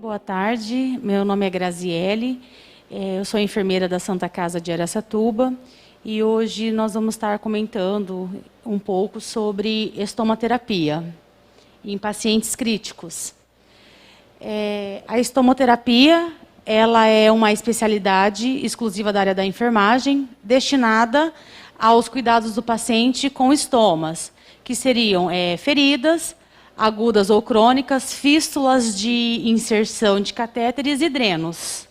Boa tarde, meu nome é Graziele, eu sou enfermeira da Santa Casa de Araçatuba e hoje nós vamos estar comentando um pouco sobre estomoterapia em pacientes críticos. A estomoterapia ela é uma especialidade exclusiva da área da enfermagem, destinada aos cuidados do paciente com estomas, que seriam feridas agudas ou crônicas, fístulas de inserção de catéteres e drenos.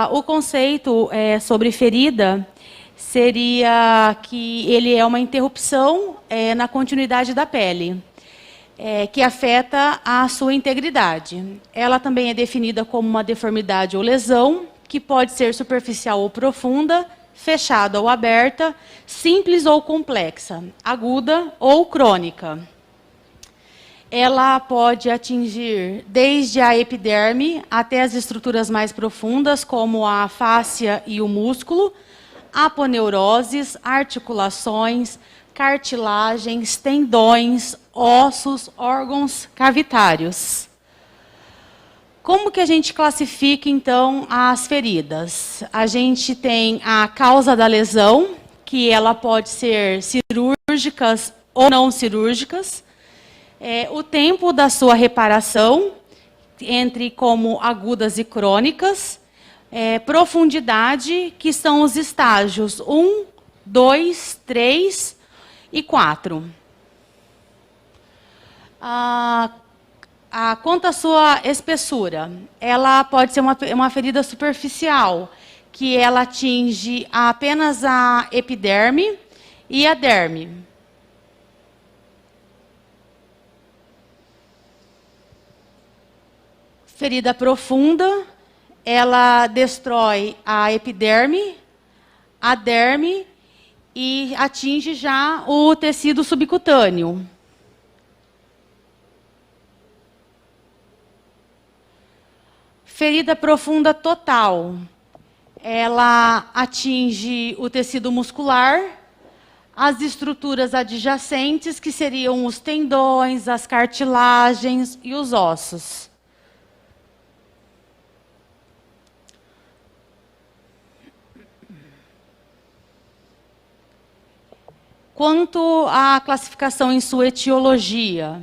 O conceito sobre ferida seria que ele é uma interrupção na continuidade da pele, que afeta a sua integridade. Ela também é definida como uma deformidade ou lesão, que pode ser superficial ou profunda, fechada ou aberta, simples ou complexa, aguda ou crônica. Ela pode atingir desde a epiderme até as estruturas mais profundas, como a fáscia e o músculo, aponeuroses, articulações, cartilagens, tendões, ossos, órgãos cavitários. Como que a gente classifica, então, as feridas? A gente tem a causa da lesão, que ela pode ser cirúrgicas ou não cirúrgicas. O tempo da sua reparação, entre como agudas e crônicas, profundidade, que são os estágios 1, 2, 3 e 4. Quanto à sua espessura, ela pode ser uma ferida superficial, que ela atinge apenas a epiderme e a derme. Ferida profunda, ela destrói a epiderme, a derme e atinge já o tecido subcutâneo. Ferida profunda total, ela atinge o tecido muscular, as estruturas adjacentes, que seriam os tendões, as cartilagens e os ossos. Quanto à classificação em sua etiologia,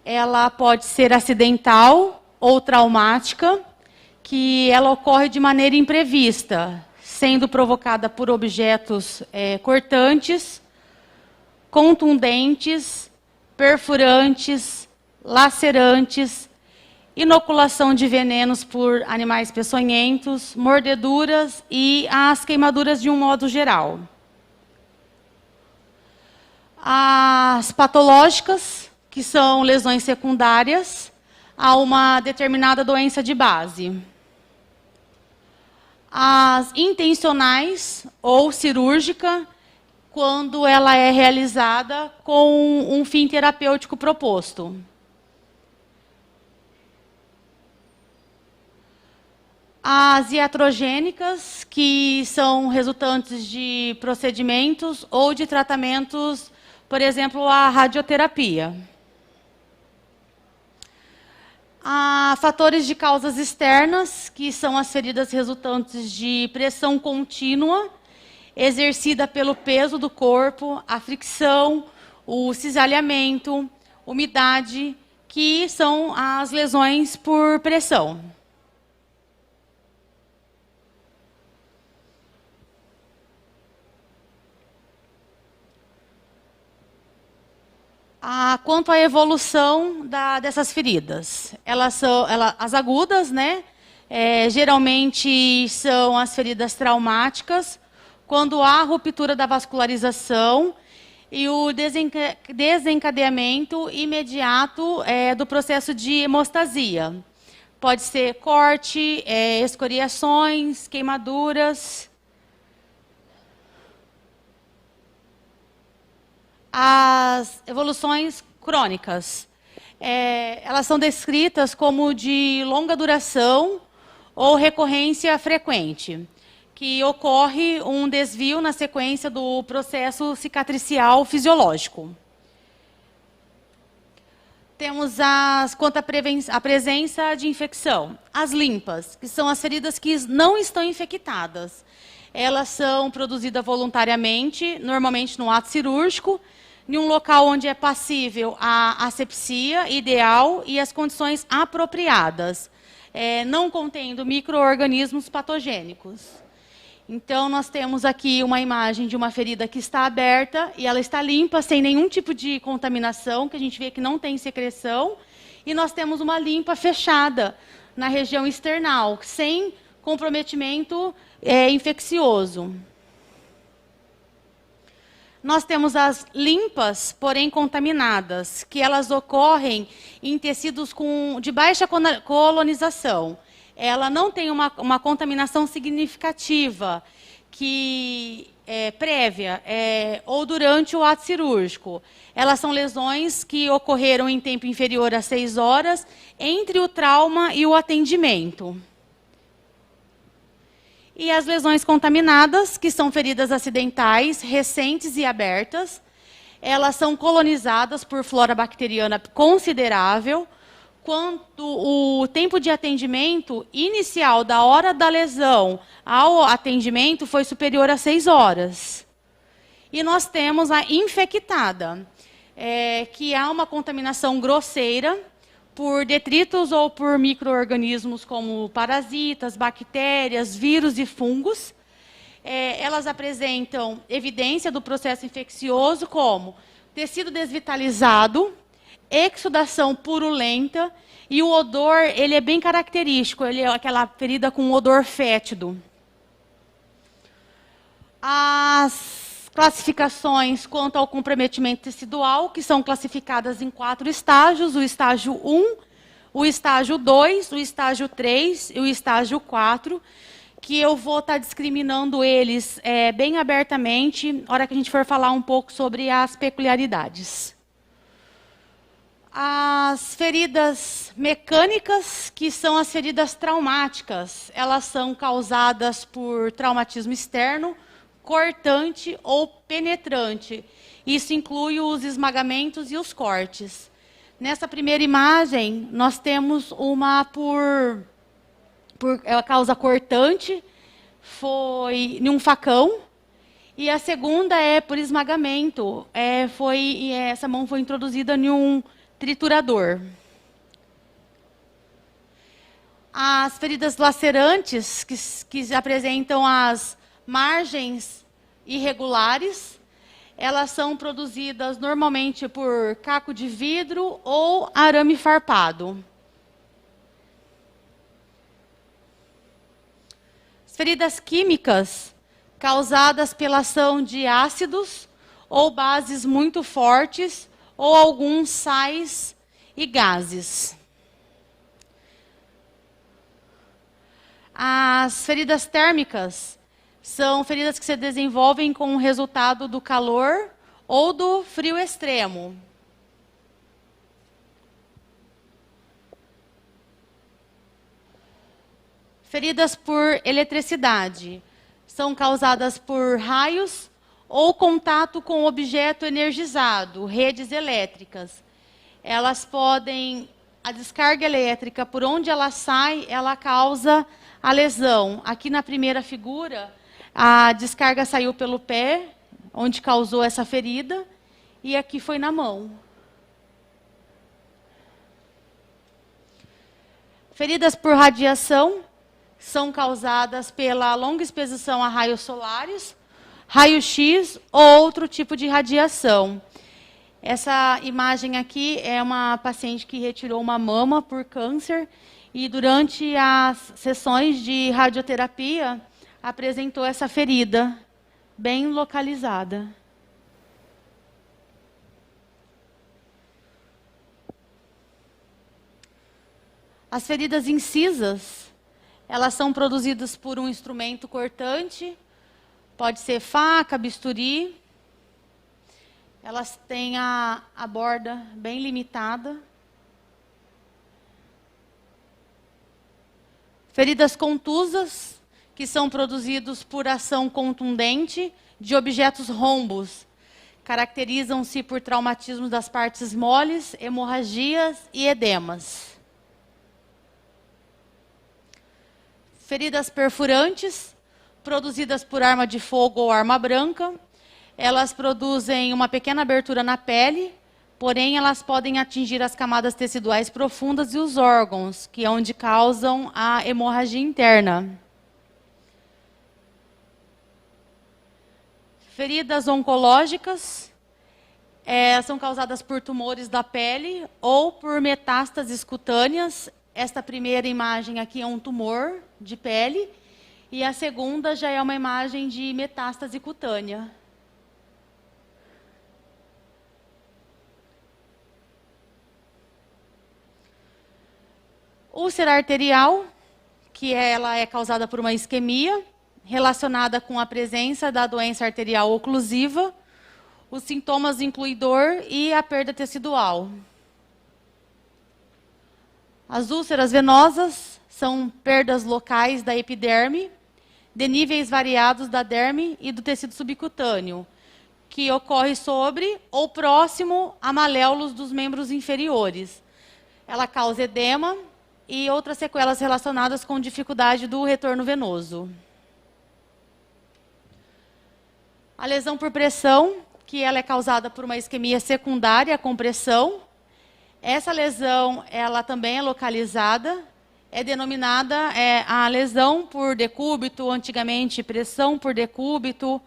ela pode ser acidental ou traumática, que ela ocorre de maneira imprevista, sendo provocada por objetos cortantes, contundentes, perfurantes, lacerantes, inoculação de venenos por animais peçonhentos, mordeduras e as queimaduras de um modo geral. As patológicas, que são lesões secundárias a uma determinada doença de base. As intencionais ou cirúrgica, quando ela é realizada com um fim terapêutico proposto. As iatrogênicas, que são resultantes de procedimentos ou de tratamentos, por exemplo, a radioterapia. Há fatores de causas externas, que são as feridas resultantes de pressão contínua, exercida pelo peso do corpo, a fricção, o cisalhamento, umidade, que são as lesões por pressão. Quanto à evolução dessas feridas, as agudas, né? Geralmente são as feridas traumáticas, quando há ruptura da vascularização e o desencadeamento imediato do processo de hemostasia. Pode ser corte, escoriações, queimaduras. As evoluções crônicas, elas são descritas como de longa duração ou recorrência frequente, que ocorre um desvio na sequência do processo cicatricial fisiológico. Temos quanto à presença de infecção. As limpas, que são as feridas que não estão infectadas. Elas são produzidas voluntariamente, normalmente no ato cirúrgico, em um local onde é passível a asepsia ideal e as condições apropriadas, não contendo micro-organismos patogênicos. Então, nós temos aqui uma imagem de uma ferida que está aberta e ela está limpa, sem nenhum tipo de contaminação, que a gente vê que não tem secreção. E nós temos uma limpa fechada na região external, sem comprometimento infeccioso. Nós temos as limpas, porém contaminadas, que elas ocorrem em tecidos de baixa colonização. Ela não tem uma contaminação significativa, que é prévia, ou durante o ato cirúrgico. Elas são lesões que ocorreram em tempo inferior a 6 horas, entre o trauma e o atendimento. E as lesões contaminadas, que são feridas acidentais, recentes e abertas, elas são colonizadas por flora bacteriana considerável, quando o tempo de atendimento inicial, da hora da lesão ao atendimento, foi superior a 6 horas. E nós temos a infectada, que há uma contaminação grosseira por detritos ou por micro-organismos como parasitas, bactérias, vírus e fungos. Elas apresentam evidência do processo infeccioso como tecido desvitalizado, exudação purulenta, e o odor ele é bem característico, ele é aquela ferida com odor fétido. As classificações quanto ao comprometimento tecidual, que são classificadas em 4 estágios: o estágio 1, o estágio 2, o estágio 3 e o estágio 4, que eu vou estar discriminando eles bem abertamente, na hora que a gente for falar um pouco sobre as peculiaridades. As feridas mecânicas, que são as feridas traumáticas, elas são causadas por traumatismo externo, cortante ou penetrante. Isso inclui os esmagamentos e os cortes. Nessa primeira imagem, nós temos uma por causa cortante, foi em um facão, e a segunda é por esmagamento. Essa mão foi introduzida em um triturador. As feridas lacerantes, que apresentam as margens irregulares, elas são produzidas normalmente por caco de vidro ou arame farpado. As feridas químicas, causadas pela ação de ácidos ou bases muito fortes, ou alguns sais e gases. As feridas térmicas são feridas que se desenvolvem com o resultado do calor ou do frio extremo. Feridas por eletricidade são causadas por raios ou contato com objeto energizado, redes elétricas. Elas podem, a descarga elétrica, por onde ela sai, ela causa a lesão. Aqui na primeira figura, a descarga saiu pelo pé, onde causou essa ferida, e aqui foi na mão. Feridas por radiação são causadas pela longa exposição a raios solares, raio-x ou outro tipo de radiação. Essa imagem aqui é uma paciente que retirou uma mama por câncer e durante as sessões de radioterapia apresentou essa ferida bem localizada. As feridas incisas, elas são produzidas por um instrumento cortante. Pode ser faca, bisturi. Elas têm a borda bem limitada. Feridas contusas, que são produzidos por ação contundente de objetos rombos, Caracterizam-se por traumatismos das partes moles, hemorragias e edemas. Feridas perfurantes, produzidas por arma de fogo ou arma branca. Elas produzem uma pequena abertura na pele, porém elas podem atingir as camadas teciduais profundas e os órgãos, que é onde causam a hemorragia interna. Feridas oncológicas são causadas por tumores da pele ou por metástases cutâneas. Esta primeira imagem aqui é um tumor de pele e a segunda já é uma imagem de metástase cutânea. Úlcera arterial, que ela é causada por uma isquemia, relacionada com a presença da doença arterial oclusiva. Os sintomas incluem dor e a perda tecidual. As úlceras venosas são perdas locais da epiderme, de níveis variados da derme e do tecido subcutâneo, que ocorre sobre ou próximo a maléolos dos membros inferiores. Ela causa edema e outras sequelas relacionadas com dificuldade do retorno venoso. A lesão por pressão, que ela é causada por uma isquemia secundária com pressão. Essa lesão, ela também é localizada, é denominada a lesão por decúbito, antigamente pressão por decúbito,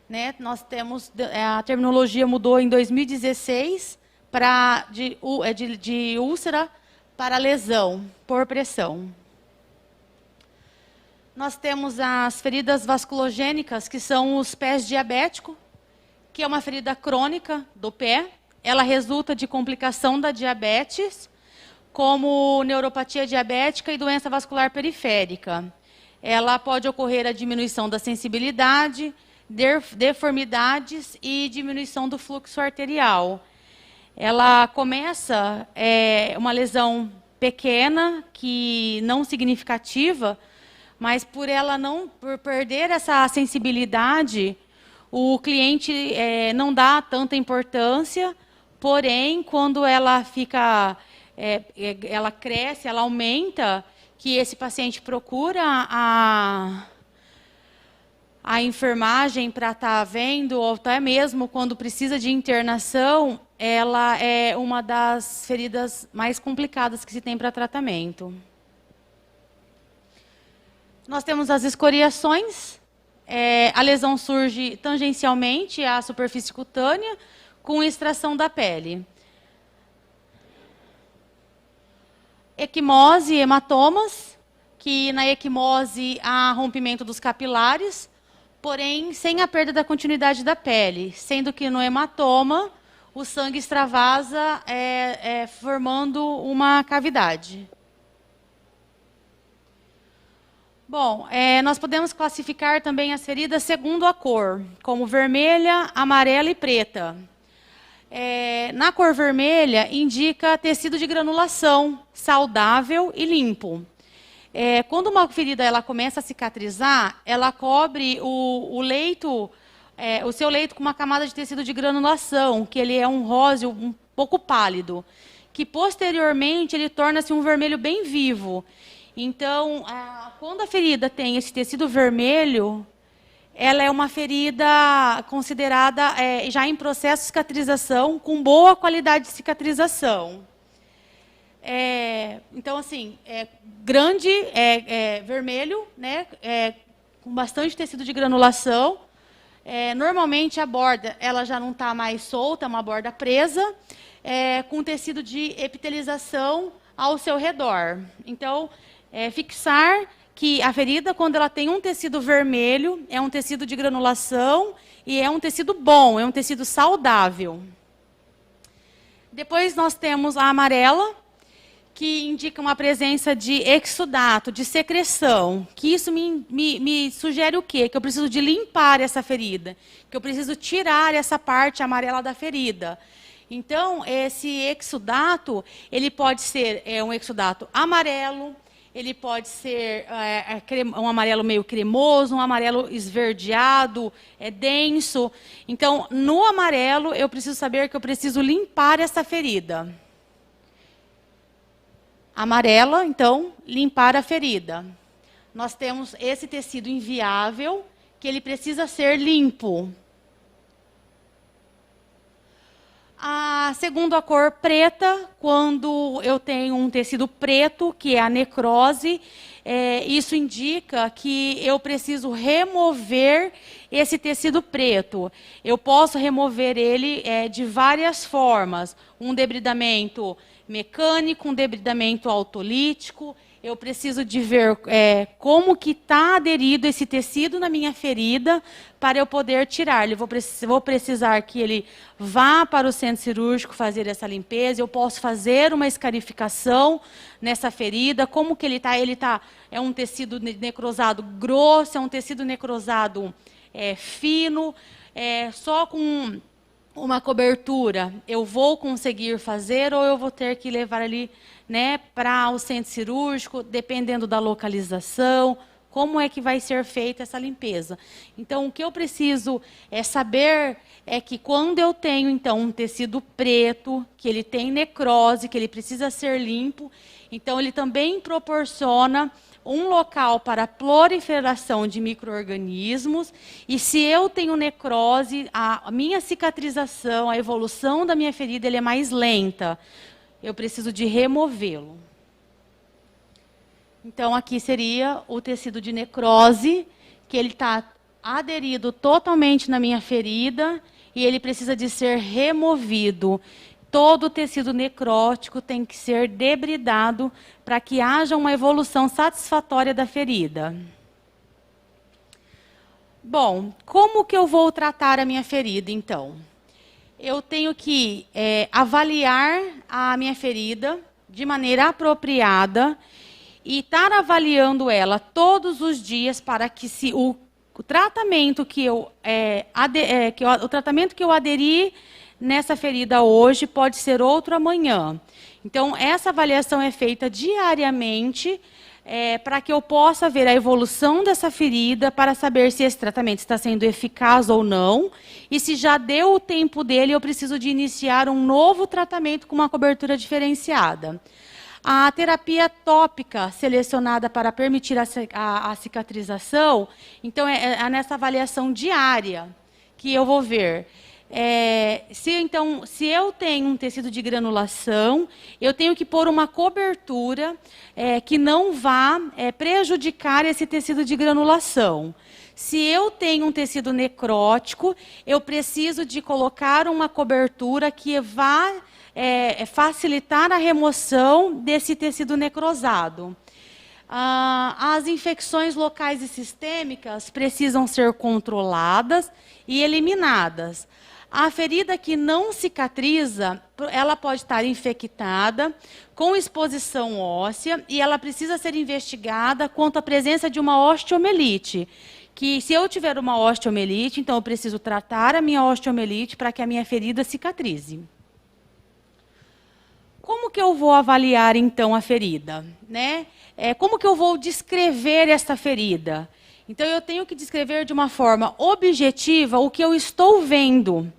né? Nós temos, a terminologia mudou em 2016 de úlcera para lesão por pressão. Nós temos as feridas vasculogênicas, que são os pés diabéticos, que é uma ferida crônica do pé. Ela resulta de complicação da diabetes, como neuropatia diabética e doença vascular periférica. Ela pode ocorrer a diminuição da sensibilidade, deformidades e diminuição do fluxo arterial. Ela começa uma lesão pequena, que não significativa, mas por perder essa sensibilidade, o cliente não dá tanta importância, porém, quando ela fica, ela cresce, ela aumenta, que esse paciente procura a enfermagem para estar vendo, ou até mesmo quando precisa de internação, ela é uma das feridas mais complicadas que se tem para tratamento. Nós temos as escoriações. A lesão surge tangencialmente à superfície cutânea, com extração da pele. Equimose e hematomas, que na equimose há rompimento dos capilares, porém sem a perda da continuidade da pele, sendo que no hematoma o sangue extravasa formando uma cavidade. Bom, nós podemos classificar também as feridas segundo a cor, como vermelha, amarela e preta. Na cor vermelha, indica tecido de granulação, saudável e limpo. Quando uma ferida ela começa a cicatrizar, ela cobre o seu leito com uma camada de tecido de granulação, que ele é um róseo um pouco pálido, que posteriormente ele torna-se um vermelho bem vivo. Então, quando a ferida tem esse tecido vermelho, ela é uma ferida considerada já em processo de cicatrização, com boa qualidade de cicatrização. Então, assim, grande, vermelho, né, com bastante tecido de granulação. Normalmente a borda ela já não está mais solta, é uma borda presa, com tecido de epitelização ao seu redor. Então, fixar que a ferida, quando ela tem um tecido vermelho, é um tecido de granulação e é um tecido bom, é um tecido saudável. Depois nós temos a amarela, que indica uma presença de exudato, de secreção. Que isso me sugere o quê? Que eu preciso de limpar essa ferida, que eu preciso tirar essa parte amarela da ferida. Então, esse exudato, ele pode ser um exudato amarelo, ele pode ser um amarelo meio cremoso, um amarelo esverdeado, denso. Então, no amarelo, eu preciso saber que eu preciso limpar essa ferida. Amarela, então, limpar a ferida. Nós temos esse tecido inviável, que ele precisa ser limpo. Segundo a cor preta, quando eu tenho um tecido preto, que é a necrose, isso indica que eu preciso remover esse tecido preto. Eu posso remover ele de várias formas. Um debridamento mecânico, um debridamento autolítico. Eu preciso de ver como que está aderido esse tecido na minha ferida para eu poder tirar. Vou precisar que ele vá para o centro cirúrgico fazer essa limpeza. Eu posso fazer uma escarificação nessa ferida. Como que ele está? É um tecido necrosado grosso, é um tecido necrosado fino, só com uma cobertura eu vou conseguir fazer ou eu vou ter que levar ali, né, para o centro cirúrgico, dependendo da localização, como é que vai ser feita essa limpeza. Então, o que eu preciso saber é que quando eu tenho, então, um tecido preto, que ele tem necrose, que ele precisa ser limpo, então ele também proporciona um local para a proliferação de micro-organismos, e se eu tenho necrose, a minha cicatrização, a evolução da minha ferida, ele é mais lenta. Eu preciso de removê-lo. Então, aqui seria o tecido de necrose, que ele está aderido totalmente na minha ferida, e ele precisa de ser removido. Todo o tecido necrótico tem que ser debridado para que haja uma evolução satisfatória da ferida. Bom, como que eu vou tratar a minha ferida, então? Eu tenho que avaliar a minha ferida de maneira apropriada e estar avaliando ela todos os dias para que o tratamento que eu aderi nessa ferida hoje pode ser outro amanhã. Então, essa avaliação é feita diariamente para que eu possa ver a evolução dessa ferida, para saber se esse tratamento está sendo eficaz ou não, e se já deu o tempo dele, eu preciso de iniciar um novo tratamento com uma cobertura diferenciada. A terapia tópica selecionada para permitir a cicatrização, então, é nessa avaliação diária que eu vou ver. Se eu tenho um tecido de granulação, eu tenho que pôr uma cobertura que não vá prejudicar esse tecido de granulação. Se eu tenho um tecido necrótico, eu preciso de colocar uma cobertura que vá facilitar a remoção desse tecido necrosado. As infecções locais e sistêmicas precisam ser controladas e eliminadas. A ferida que não cicatriza, ela pode estar infectada, com exposição óssea, e ela precisa ser investigada quanto à presença de uma osteomielite. Que se eu tiver uma osteomielite, então eu preciso tratar a minha osteomielite para que a minha ferida cicatrize. Como que eu vou avaliar, então, a ferida? Né? Como que eu vou descrever essa ferida? Então, eu tenho que descrever de uma forma objetiva o que eu estou vendo.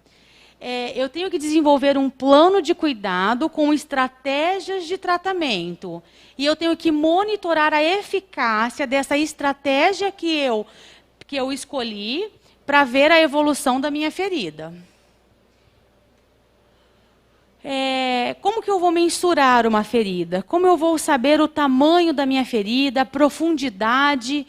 Eu tenho que desenvolver um plano de cuidado com estratégias de tratamento. E eu tenho que monitorar a eficácia dessa estratégia que eu escolhi para ver a evolução da minha ferida. Como que eu vou mensurar uma ferida? Como eu vou saber o tamanho da minha ferida, a profundidade,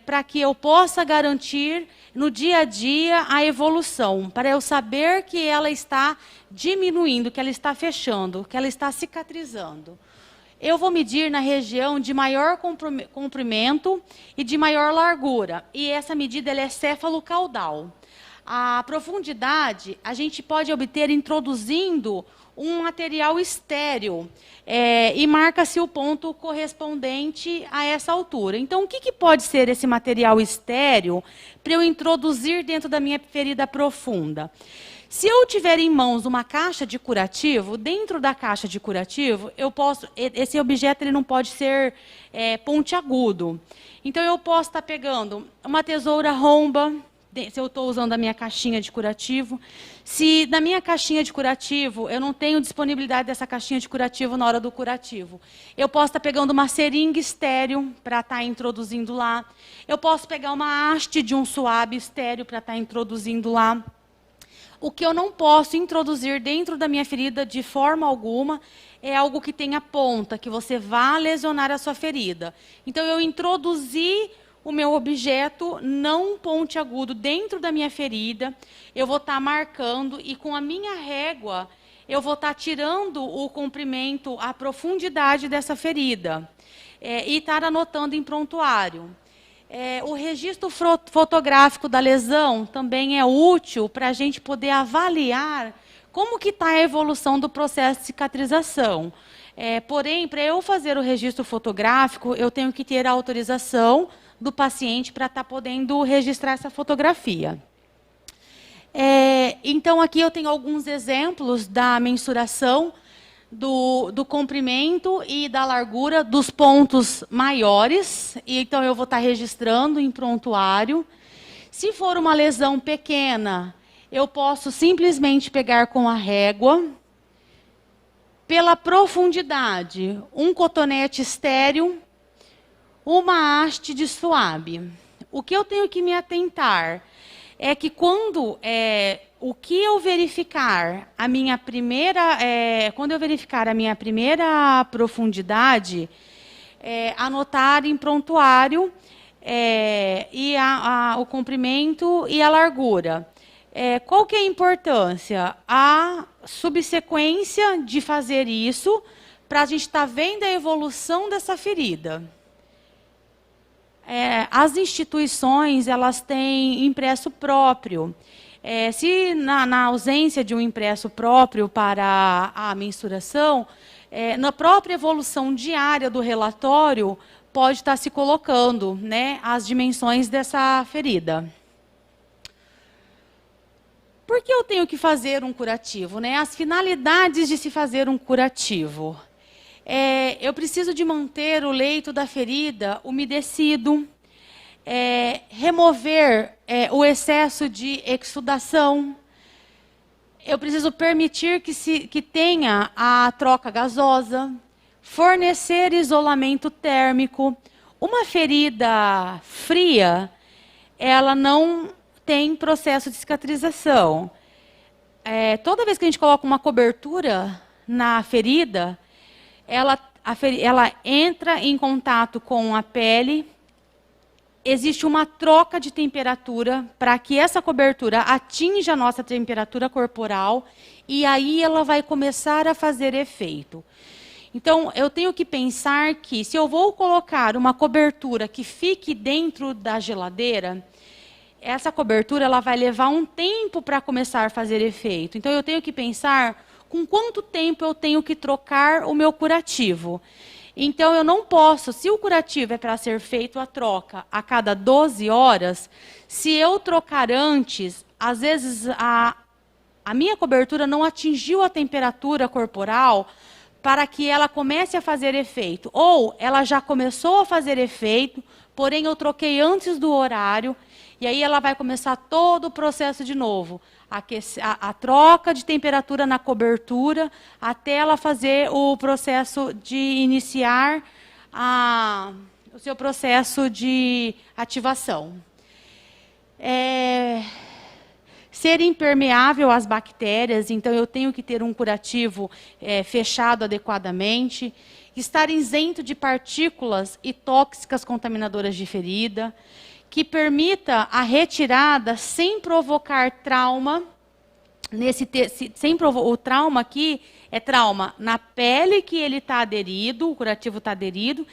para que eu possa garantir no dia a dia a evolução, para eu saber que ela está diminuindo, que ela está fechando, que ela está cicatrizando. Eu vou medir na região de maior comprimento e de maior largura, e essa medida ela é céfalo-caudal. A profundidade a gente pode obter introduzindo um material estéril e marca-se o ponto correspondente a essa altura. Então, o que pode ser esse material estéril para eu introduzir dentro da minha ferida profunda? Se eu tiver em mãos uma caixa de curativo, dentro da caixa de curativo, esse objeto ele não pode ser pontiagudo. Então, eu posso estar pegando uma tesoura romba, se eu estou usando a minha caixinha de curativo. Se na minha caixinha de curativo, eu não tenho disponibilidade dessa caixinha de curativo na hora do curativo, eu posso estar pegando uma seringa estéreo para estar introduzindo lá. Eu posso pegar uma haste de um suave estéreo para estar introduzindo lá. O que eu não posso introduzir dentro da minha ferida de forma alguma é algo que tenha ponta, que você vá lesionar a sua ferida. Então, eu introduzi o meu objeto não pontiagudo dentro da minha ferida, eu vou estar marcando e com a minha régua, eu vou estar tirando o comprimento, a profundidade dessa ferida. E estar anotando em prontuário. O registro fotográfico da lesão também é útil para a gente poder avaliar como que está a evolução do processo de cicatrização. Porém, para eu fazer o registro fotográfico, eu tenho que ter a autorização do paciente para estar podendo registrar essa fotografia. Então, aqui eu tenho alguns exemplos da mensuração do comprimento e da largura dos pontos maiores. Então, eu vou estar registrando em prontuário. Se for uma lesão pequena, eu posso simplesmente pegar com a régua. Pela profundidade, um cotonete estéreo, uma haste de suave. O que eu tenho que me atentar é que quando o que eu verificar a minha primeira quando eu verificar a minha primeira profundidade, anotar em prontuário e o comprimento e a largura. Qual que é a importância? A subsequência de fazer isso para a gente estar vendo a evolução dessa ferida. As instituições, elas têm impresso próprio. Se na ausência de um impresso próprio para a mensuração, na própria evolução diária do relatório, pode estar se colocando, né, as dimensões dessa ferida. Por que eu tenho que fazer um curativo, né? As finalidades de se fazer um curativo. Eu preciso de manter o leito da ferida umedecido, remover o excesso de exsudação. Eu preciso permitir que tenha a troca gasosa, fornecer isolamento térmico. Uma ferida fria, ela não tem processo de cicatrização. Toda vez que a gente coloca uma cobertura na ferida, ela entra em contato com a pele, existe uma troca de temperatura para que essa cobertura atinja a nossa temperatura corporal e aí ela vai começar a fazer efeito. Então, eu tenho que pensar que se eu vou colocar uma cobertura que fique dentro da geladeira, essa cobertura ela vai levar um tempo para começar a fazer efeito. Então, eu tenho que pensar com quanto tempo eu tenho que trocar o meu curativo. Então, eu não posso, se o curativo é para ser feito a troca a cada 12 horas, se eu trocar antes, às vezes a minha cobertura não atingiu a temperatura corporal para que ela comece a fazer efeito. Ou ela já começou a fazer efeito, porém eu troquei antes do horário, e aí ela vai começar todo o processo de novo. A troca de temperatura na cobertura, até ela fazer o processo de iniciar o seu processo de ativação. Ser impermeável às bactérias, então eu tenho que ter um curativo fechado adequadamente, estar isento de partículas e tóxicas contaminadoras de ferida, que permita a retirada sem provocar trauma. O trauma aqui é trauma na pele que ele está aderido, o curativo está aderido,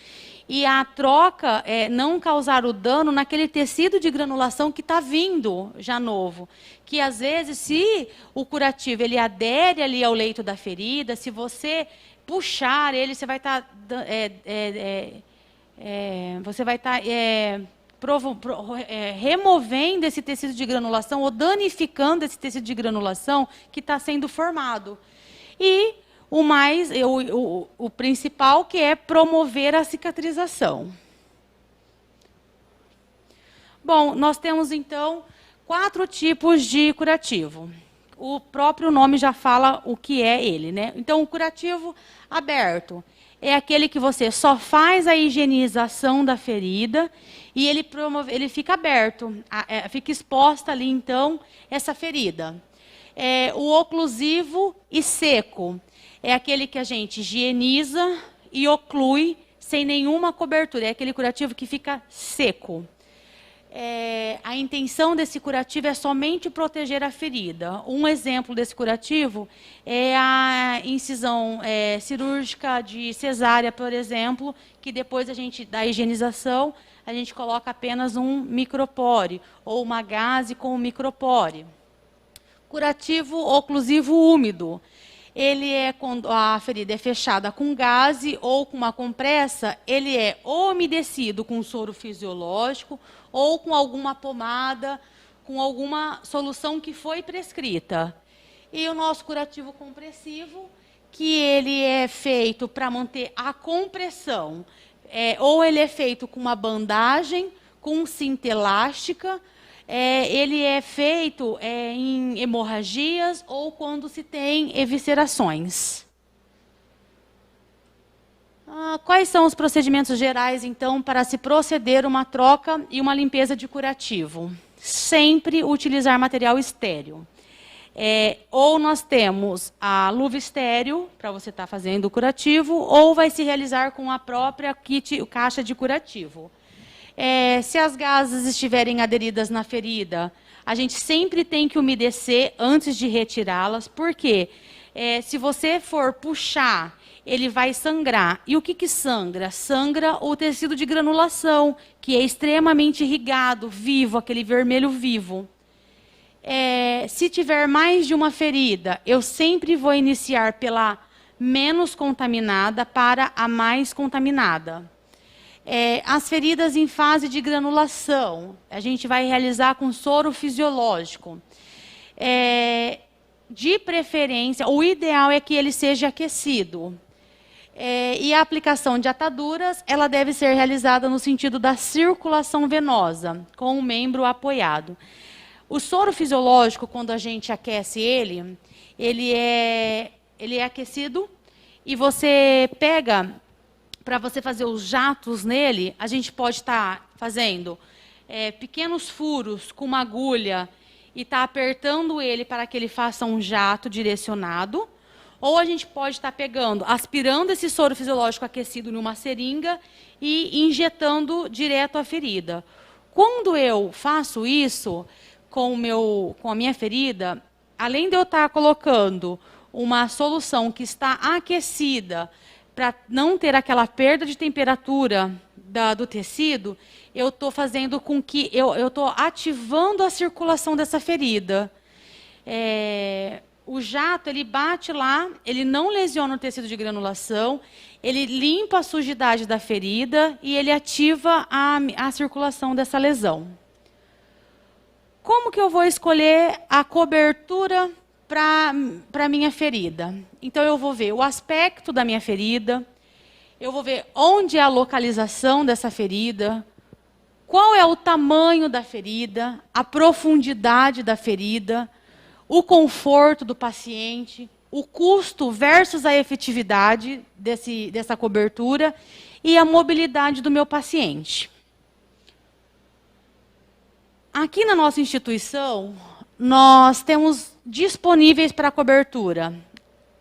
e a troca não causar o dano naquele tecido de granulação que está vindo já novo. Que às vezes, se o curativo ele adere ali ao leito da ferida, se você puxar ele, você vai estar removendo esse tecido de granulação ou danificando esse tecido de granulação que está sendo formado. E o principal, que é promover a cicatrização. Bom, nós temos, então, 4 tipos de curativo. O próprio nome já fala o que é ele, né? Então, o curativo aberto é aquele que você só faz a higienização da ferida e ele fica aberto, fica exposta ali, então, essa ferida. O oclusivo e seco é aquele que a gente higieniza e oclui sem nenhuma cobertura. É aquele curativo que fica seco. A intenção desse curativo é somente proteger a ferida. Um exemplo desse curativo é a incisão cirúrgica de cesárea, por exemplo, que depois da higienização, a gente coloca apenas um micropore, ou uma gaze com um micropore. Curativo oclusivo úmido. Ele é quando a ferida é fechada com gaze ou com uma compressa, ele é ou umedecido com soro fisiológico ou com alguma pomada, com alguma solução que foi prescrita. E o nosso curativo compressivo, que ele é feito para manter a compressão, ou ele é feito com uma bandagem, com cinta elástica, ele é feito em hemorragias ou quando se tem eviscerações. Quais são os procedimentos gerais, então, para se proceder uma troca e uma limpeza de curativo? Sempre utilizar material estéril. Ou nós temos a luva estéril, para você estar fazendo o curativo, ou vai se realizar com a própria caixa de curativo. Se as gases estiverem aderidas na ferida, a gente sempre tem que umedecer antes de retirá-las, porque se você for puxar, ele vai sangrar. E o que sangra? Sangra o tecido de granulação, que é extremamente irrigado, vivo, aquele vermelho vivo. Se tiver mais de uma ferida, eu sempre vou iniciar pela menos contaminada para a mais contaminada. As feridas em fase de granulação, a gente vai realizar com soro fisiológico. De preferência, o ideal é que ele seja aquecido. E a aplicação de ataduras, ela deve ser realizada no sentido da circulação venosa, com o membro apoiado. O soro fisiológico, quando a gente aquece ele é aquecido e você pega... Para você fazer os jatos nele, a gente pode estar fazendo pequenos furos com uma agulha e estar apertando ele para que ele faça um jato direcionado. Ou a gente pode estar aspirando esse soro fisiológico aquecido numa seringa e injetando direto à ferida. Quando eu faço isso com a minha ferida, além de eu estar colocando uma solução que está aquecida, para não ter aquela perda de temperatura do tecido, eu estou fazendo com que eu estou ativando a circulação dessa ferida. O jato, ele bate lá, ele não lesiona o tecido de granulação, ele limpa a sujidade da ferida e ele ativa a circulação dessa lesão. Como que eu vou escolher a cobertura para a minha ferida? Então, eu vou ver o aspecto da minha ferida, eu vou ver onde é a localização dessa ferida, qual é o tamanho da ferida, a profundidade da ferida, o conforto do paciente, o custo versus a efetividade dessa cobertura e a mobilidade do meu paciente. Aqui na nossa instituição, nós temos disponíveis para cobertura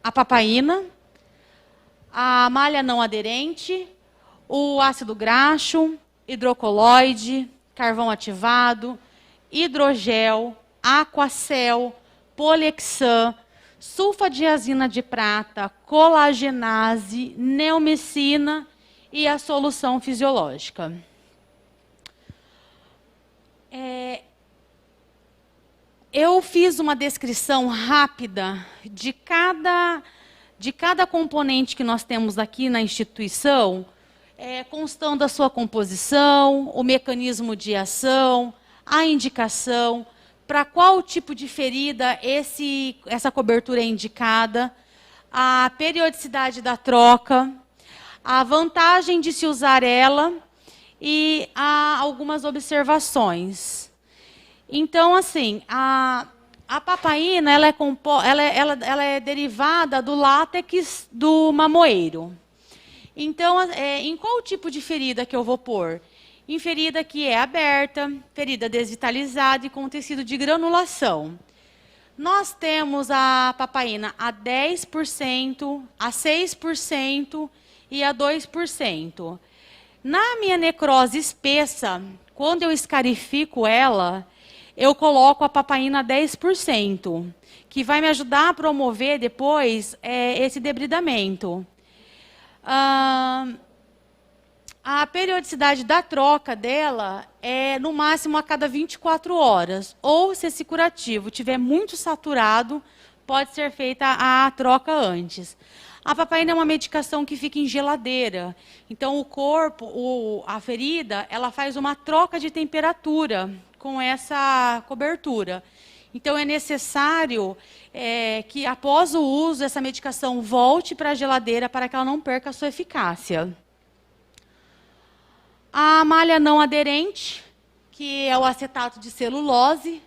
a papaína, a malha não aderente, o ácido graxo, hidrocoloide, carvão ativado, hidrogel, aquacel, polexan, sulfadiazina de prata, colagenase, neomicina e a solução fisiológica. Eu fiz uma descrição rápida de cada componente que nós temos aqui na instituição, constando a sua composição, o mecanismo de ação, a indicação, para qual tipo de ferida essa cobertura é indicada, a periodicidade da troca, a vantagem de se usar ela e há algumas observações. Então, assim, a papaína ela é derivada do látex do mamoeiro. Então, em qual tipo de ferida que eu vou pôr? Em ferida que é aberta, ferida desvitalizada e com tecido de granulação. Nós temos a papaína a 10%, a 6% e a 2%. Na minha necrose espessa, quando eu escarifico ela, eu coloco a papaína a 10%, que vai me ajudar a promover depois esse debridamento. A periodicidade da troca dela é, no máximo, a cada 24 horas. Ou, se esse curativo estiver muito saturado, pode ser feita a troca antes. A papaína é uma medicação que fica em geladeira. Então, o corpo, a ferida, ela faz uma troca de temperatura com essa cobertura. Então, é necessário que, após o uso, essa medicação volte para a geladeira para que ela não perca a sua eficácia. A malha não aderente, que é o acetato de celulose,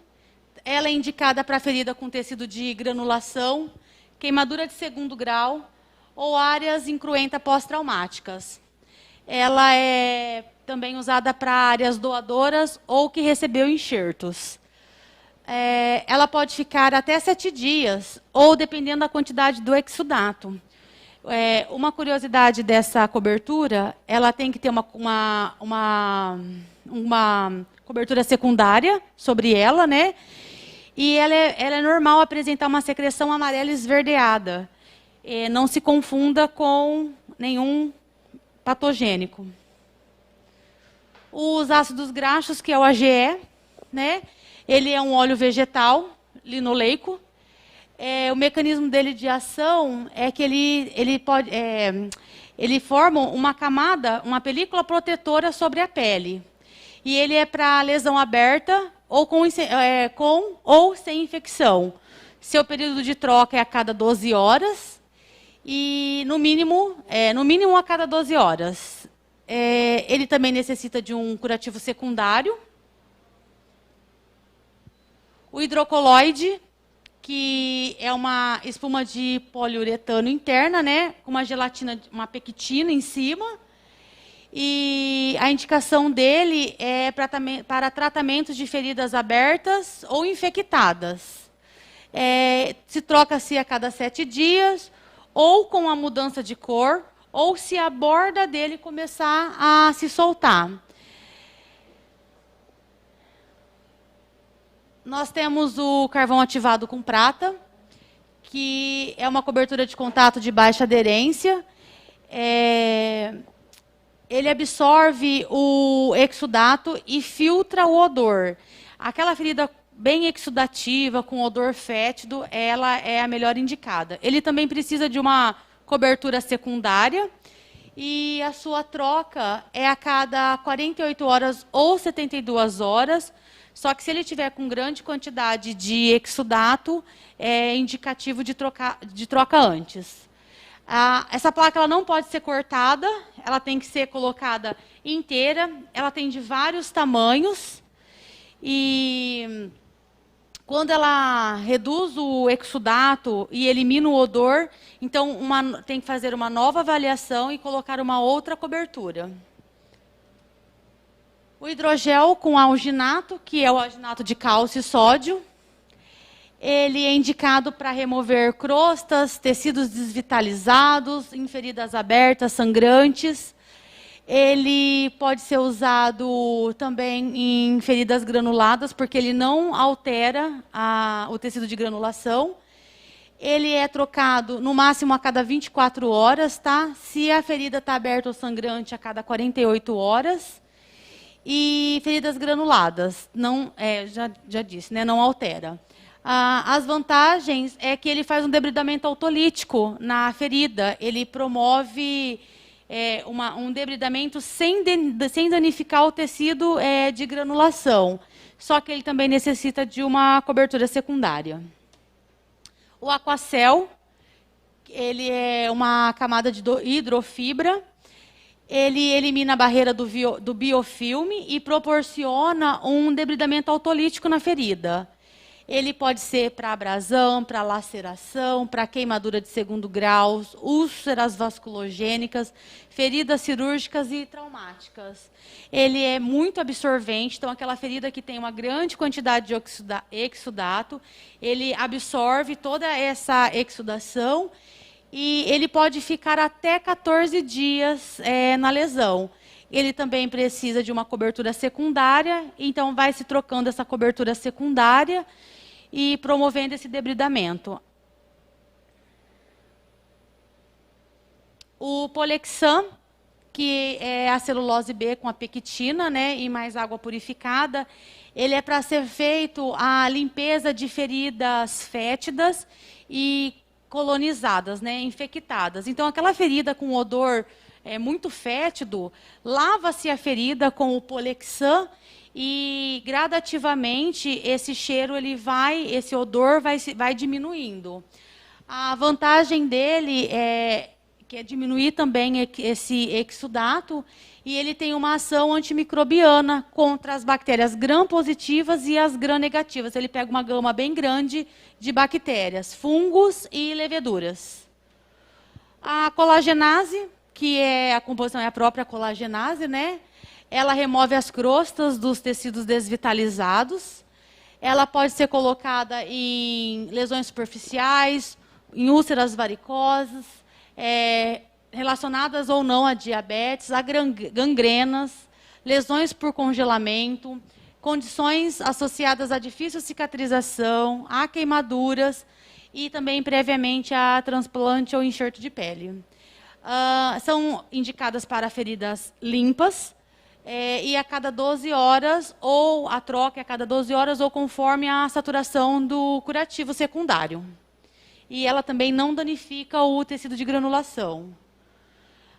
ela é indicada para ferida com tecido de granulação, queimadura de 2º grau ou áreas incruentas pós-traumáticas. Ela é também usada para áreas doadoras ou que recebeu enxertos. Ela pode ficar até 7 dias, ou dependendo da quantidade do exudato. Uma curiosidade dessa cobertura, ela tem que ter uma cobertura secundária sobre ela, né? E ela é normal apresentar uma secreção amarela esverdeada. Não se confunda com nenhum patogênico. Os ácidos graxos, que é o AGE, né? Ele é um óleo vegetal, linoleico. O mecanismo dele de ação é que ele forma uma camada, uma película protetora sobre a pele. E ele é para lesão aberta ou com ou sem infecção. Seu período de troca é a cada 12 horas e, no mínimo a cada 12 horas. Ele também necessita de um curativo secundário. O hidrocoloide, que é uma espuma de poliuretano interna, né, com uma gelatina, uma pectina em cima. E a indicação dele é para tratamentos de feridas abertas ou infectadas. Se troca-se a cada 7 dias, ou com a mudança de cor, ou se a borda dele começar a se soltar. Nós temos o carvão ativado com prata, que é uma cobertura de contato de baixa aderência. Ele absorve o exudato e filtra o odor. Aquela ferida bem exudativa, com odor fétido, ela é a melhor indicada. Ele também precisa de uma cobertura secundária, e a sua troca é a cada 48 horas ou 72 horas, só que se ele tiver com grande quantidade de exudato, é indicativo de troca antes. Essa placa ela não pode ser cortada, ela tem que ser colocada inteira, ela tem de vários tamanhos, e quando ela reduz o exudato e elimina o odor, então tem que fazer uma nova avaliação e colocar uma outra cobertura. O hidrogel com alginato, que é o alginato de cálcio e sódio, ele é indicado para remover crostas, tecidos desvitalizados, em feridas abertas, sangrantes. Ele pode ser usado também em feridas granuladas, porque ele não altera o tecido de granulação. Ele é trocado, no máximo, a cada 24 horas, tá? Se a ferida está aberta ou sangrante, a cada 48 horas. E feridas granuladas, já disse, né? Não altera. As vantagens é que ele faz um debridamento autolítico na ferida. Ele promove um debridamento sem danificar o tecido de granulação. Só que ele também necessita de uma cobertura secundária. O Aquacel, ele é uma camada de hidrofibra. Ele elimina a barreira do biofilme e proporciona um debridamento autolítico na ferida. Ele pode ser para abrasão, para laceração, para queimadura de segundo grau, úlceras vasculogênicas, feridas cirúrgicas e traumáticas. Ele é muito absorvente, então aquela ferida que tem uma grande quantidade de exudato, ele absorve toda essa exudação e ele pode ficar até 14 dias na lesão. Ele também precisa de uma cobertura secundária, então vai se trocando essa cobertura secundária e promovendo esse debridamento. O Polexam, que é a celulose B com a pectina, né, e mais água purificada, ele é para ser feito a limpeza de feridas fétidas e colonizadas, né, infectadas. Então, aquela ferida com odor muito fétido, lava-se a ferida com o Polexam e gradativamente esse cheiro, esse odor vai diminuindo. A vantagem dele é que é diminuir também esse exudato, e ele tem uma ação antimicrobiana contra as bactérias gram-positivas e as gram-negativas. Ele pega uma gama bem grande de bactérias, fungos e leveduras. A colagenase, que a composição é a própria colagenase, né? Ela remove as crostas dos tecidos desvitalizados. Ela pode ser colocada em lesões superficiais, em úlceras varicosas, relacionadas ou não a diabetes, a gangrenas, lesões por congelamento, condições associadas a difícil cicatrização, a queimaduras e também previamente a transplante ou enxerto de pele. São indicadas para feridas limpas, e a cada 12 horas, ou a troca a cada 12 horas, ou conforme a saturação do curativo secundário. E ela também não danifica o tecido de granulação.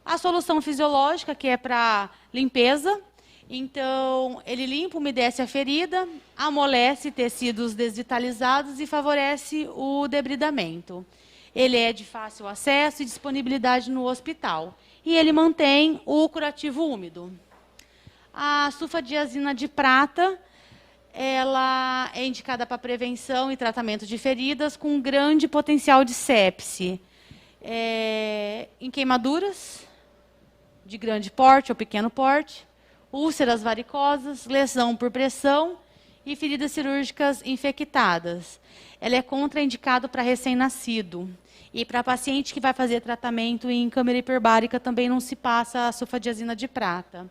A solução fisiológica, que é para limpeza, então ele limpa, umedece a ferida, amolece tecidos desvitalizados e favorece o debridamento. Ele é de fácil acesso e disponibilidade no hospital. E ele mantém o curativo úmido. A sulfadiazina de prata, ela é indicada para prevenção e tratamento de feridas com grande potencial de sepse. Em queimaduras de grande porte ou pequeno porte, úlceras varicosas, lesão por pressão e feridas cirúrgicas infectadas. Ela é contraindicada para recém-nascido. E para paciente que vai fazer tratamento em câmara hiperbárica também não se passa a sulfadiazina de prata.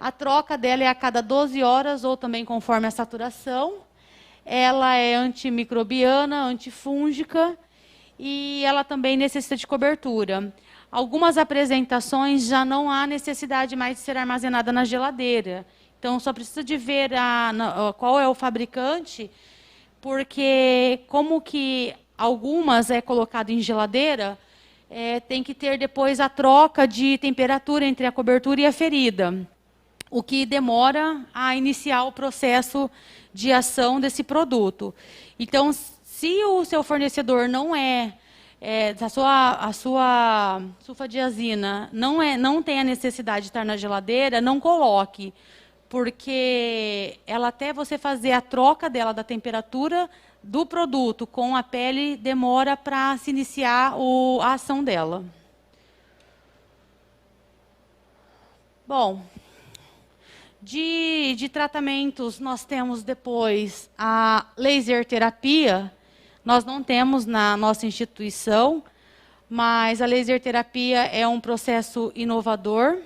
A troca dela é a cada 12 horas ou também conforme a saturação. Ela é antimicrobiana, antifúngica e ela também necessita de cobertura. Algumas apresentações já não há necessidade mais de ser armazenada na geladeira. Então, só precisa de ver qual é o fabricante, porque como que algumas é colocado em geladeira, tem que ter depois a troca de temperatura entre a cobertura e a ferida, o que demora a iniciar o processo de ação desse produto. Então, se o seu fornecedor não a sua sulfadiazina não tem a necessidade de estar na geladeira, não coloque, porque ela, até você fazer a troca dela da temperatura do produto com a pele, demora para se iniciar a ação dela. Bom, de tratamentos, nós temos depois a laser terapia. Nós não temos na nossa instituição, mas a laser terapia é um processo inovador.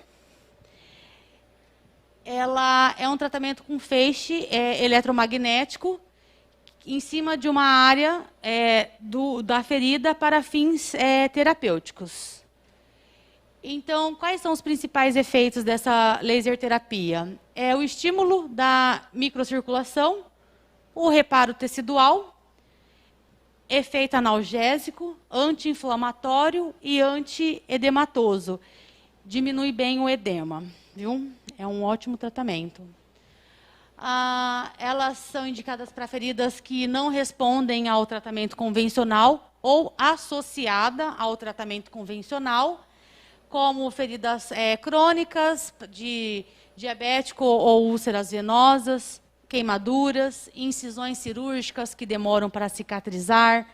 Ela é um tratamento com feixe eletromagnético em cima de uma área da ferida para fins terapêuticos. Então, quais são os principais efeitos dessa laser terapia? É o estímulo da microcirculação, o reparo tecidual, efeito analgésico, anti-inflamatório e anti-edematoso. diminui bem o edema, viu? É um ótimo tratamento. Elas são indicadas para feridas que não respondem ao tratamento convencional ou associada ao tratamento convencional, como feridas crônicas de diabético ou úlceras venosas, queimaduras, incisões cirúrgicas que demoram para cicatrizar,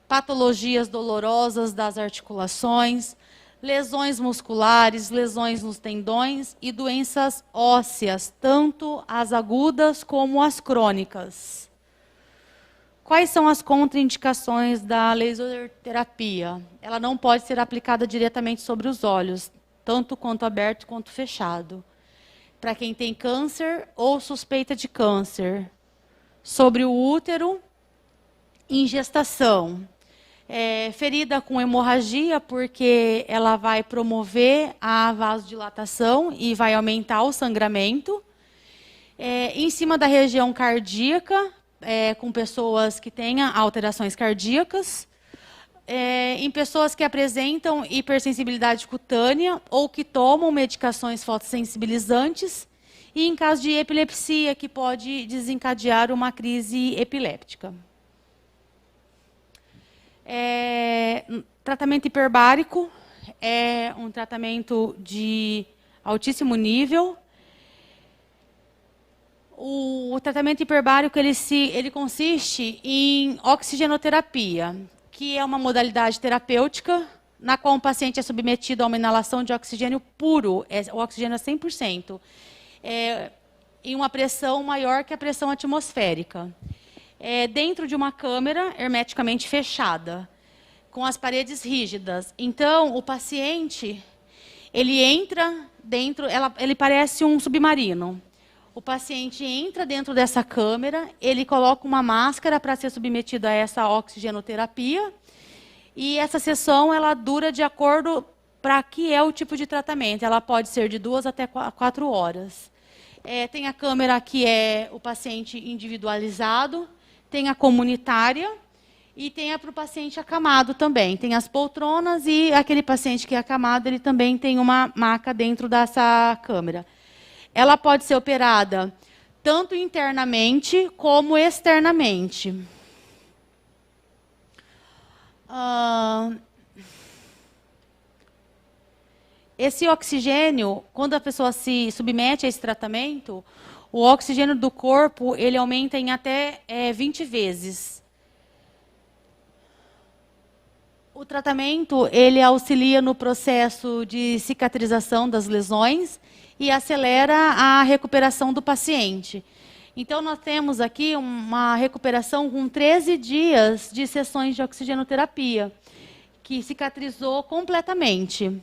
patologias dolorosas das articulações, lesões musculares, lesões nos tendões e doenças ósseas, tanto as agudas como as crônicas. Quais são as contraindicações da laser terapia? Ela não pode ser aplicada diretamente sobre os olhos, tanto quanto aberto quanto fechado. Para quem tem câncer ou suspeita de câncer. Sobre o útero, em gestação. Ferida com hemorragia, porque ela vai promover a vasodilatação e vai aumentar o sangramento. Em cima da região cardíaca, com pessoas que tenham alterações cardíacas. Em pessoas que apresentam hipersensibilidade cutânea ou que tomam medicações fotossensibilizantes. E em caso de epilepsia, que pode desencadear uma crise epiléptica. Tratamento hiperbárico é um tratamento de altíssimo nível. O tratamento hiperbárico ele consiste em oxigenoterapia, que é uma modalidade terapêutica na qual o paciente é submetido a uma inalação de oxigênio puro, o oxigênio é 100%, em uma pressão maior que a pressão atmosférica. Dentro de uma câmara hermeticamente fechada, com as paredes rígidas. Então, o paciente, ele entra dentro, ele parece um submarino. O paciente entra dentro dessa câmara, ele coloca uma máscara para ser submetido a essa oxigenoterapia, e essa sessão ela dura de acordo para que é o tipo de tratamento. Ela pode ser de 2 até 4 horas. Tem a câmara que é o paciente individualizado, tem a comunitária e tem a para o paciente acamado também. Tem as poltronas e aquele paciente que é acamado, ele também tem uma maca dentro dessa câmara. Ela pode ser operada tanto internamente como externamente. Esse oxigênio, quando a pessoa se submete a esse tratamento, o oxigênio do corpo ele aumenta em até 20 vezes. O tratamento ele auxilia no processo de cicatrização das lesões e acelera a recuperação do paciente. Então, nós temos aqui uma recuperação com 13 dias de sessões de oxigenoterapia, que cicatrizou completamente.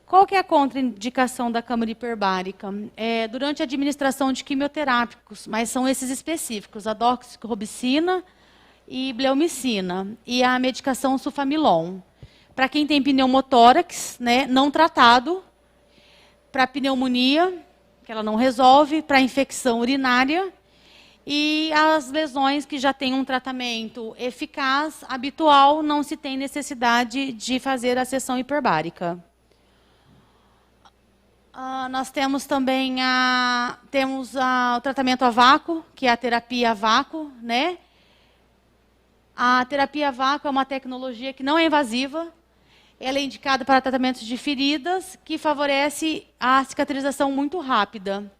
Qual que é a contraindicação da câmara hiperbárica? Durante a administração de quimioterápicos, mas são esses específicos, a doxorubicina e bleomicina, e a medicação sulfamilon. Para quem tem pneumotórax, né, não tratado, para pneumonia, que ela não resolve, para infecção urinária, e as lesões que já têm um tratamento eficaz, habitual, não se tem necessidade de fazer a sessão hiperbárica. Nós temos também o tratamento a vácuo, que é a terapia a vácuo, né? A terapia a vácuo é uma tecnologia que não é invasiva. Ela é indicada para tratamentos de feridas, que favorece a cicatrização muito rápida.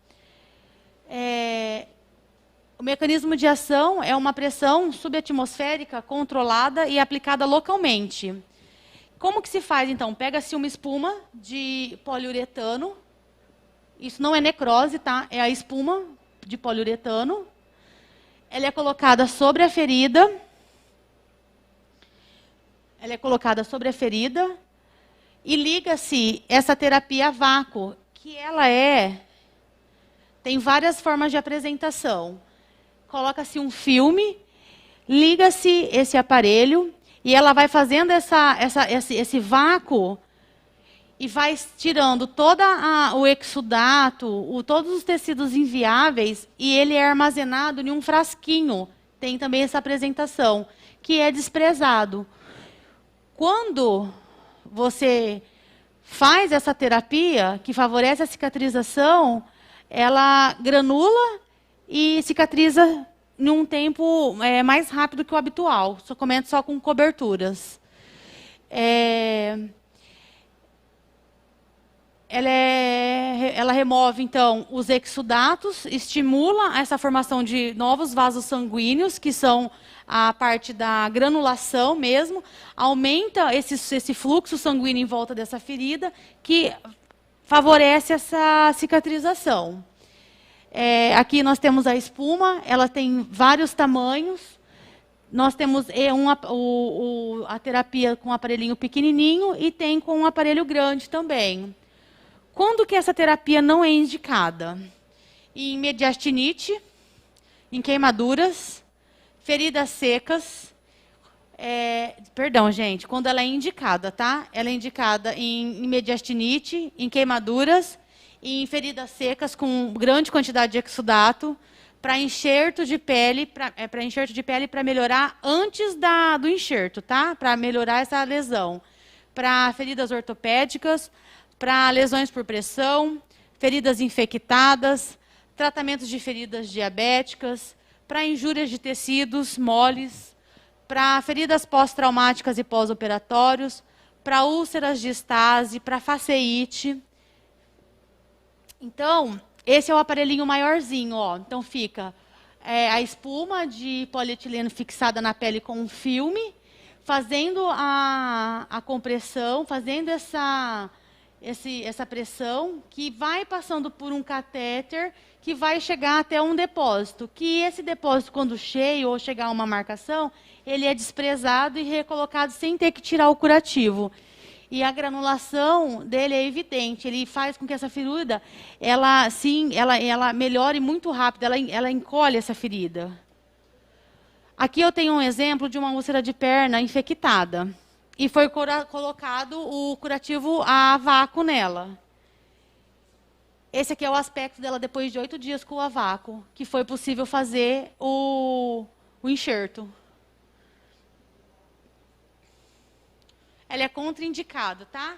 O mecanismo de ação é uma pressão subatmosférica controlada e aplicada localmente. Como que se faz, então? Pega-se uma espuma de poliuretano. Isso não é necrose, tá? É a espuma de poliuretano. Ela é colocada sobre a ferida. E liga-se essa terapia a vácuo, que ela tem várias formas de apresentação. Coloca-se um filme, liga-se esse aparelho, e ela vai fazendo esse vácuo e vai tirando todo o exudato, todos os tecidos inviáveis, e ele é armazenado em um frasquinho. Tem também essa apresentação, que é desprezado. Quando você faz essa terapia, que favorece a cicatrização, ela granula e cicatriza em um tempo mais rápido que o habitual. Somente só com coberturas. Ela remove, então, os exudatos, estimula essa formação de novos vasos sanguíneos, que são a parte da granulação mesmo, aumenta esse fluxo sanguíneo em volta dessa ferida, que favorece essa cicatrização. Aqui nós temos a espuma, ela tem vários tamanhos. Nós temos a terapia com um aparelhinho pequenininho e tem com um aparelho grande também. Quando que essa terapia não é indicada? Em mediastinite, em queimaduras, feridas secas. Perdão, gente, quando ela é indicada, tá? Ela é indicada em mediastinite, em queimaduras, em feridas secas com grande quantidade de exudato, para enxerto de pele, para melhorar antes do enxerto, tá? Para melhorar essa lesão. Para feridas ortopédicas, para lesões por pressão, feridas infectadas, tratamentos de feridas diabéticas, para injúrias de tecidos moles, para feridas pós-traumáticas e pós-operatórios, para úlceras de estase, para faceite. Então, esse é o aparelhinho maiorzinho, ó. Então fica a espuma de polietileno fixada na pele com um filme, fazendo a compressão, fazendo essa pressão, que vai passando por um catéter, que vai chegar até um depósito. Que esse depósito, quando cheio ou chegar a uma marcação, ele é desprezado e recolocado sem ter que tirar o curativo. E a granulação dele é evidente, ele faz com que essa ferida, ela melhore muito rápido, ela encolhe essa ferida. Aqui eu tenho um exemplo de uma úlcera de perna infectada. E foi colocado o curativo a vácuo nela. Esse aqui é o aspecto dela depois de 8 dias com o a vácuo, que foi possível fazer o enxerto. Ela é contraindicada, tá?